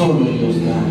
Solo Dios da.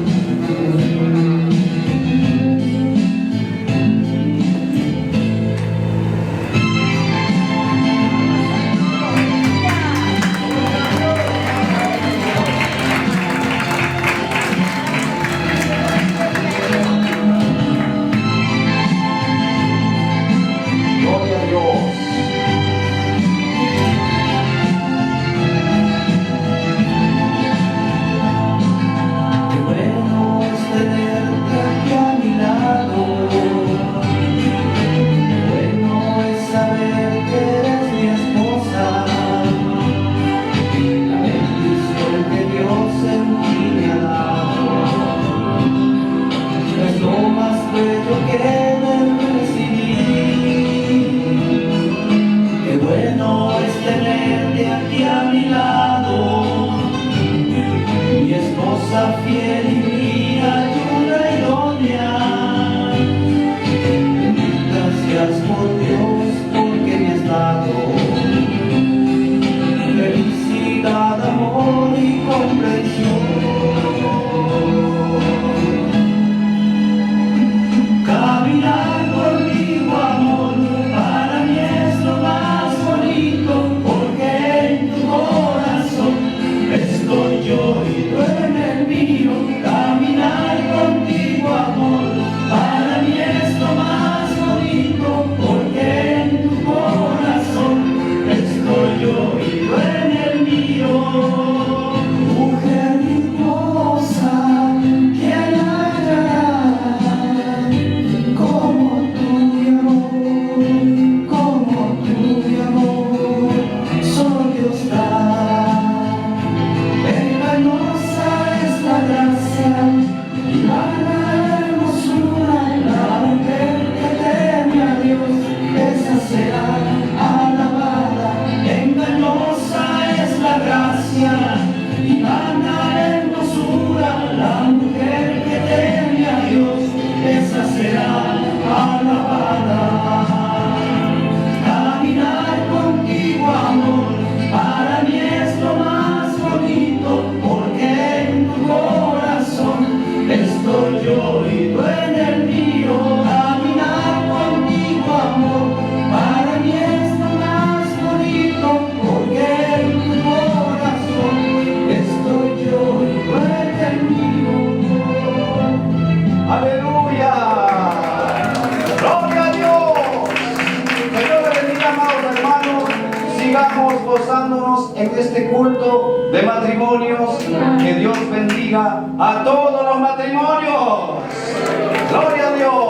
Fiel y mi ayuda idónea. Gracias por Dios porque me has dado felicidad, amor y comprensión. Caminar contigo, amor, para mí es lo más bonito, porque en tu corazón estoy yo y tú en el mío. Caminar contigo, amor, para mí es lo más bonito, porque en tu corazón estoy yo y tú en el mío. Mujer hermosa, ¿quién hallará como tú, mi amor, como tú, mi amor? Solo Dios da. Engañosa es la gracia y vana hermosura, la mujer que teme a Dios, esa será alabada. Engañosa es la gracia y vana hermosura, la mujer que teme a Dios, esa será alabada. Caminar contigo, amor, para mí es lo más bonito, porque en tu corazón estoy yo y tú en el mío. Caminar contigo, amor, para mí es lo más bonito, porque en tu corazón estoy yo y tú en el mío. ¡Aleluya! ¡Gloria a Dios! Señor le bendiga, amados hermanos. Sigamos gozándonos en este culto de matrimonios. Que Dios bendiga a todos los matrimonios. ¡Gloria a Dios!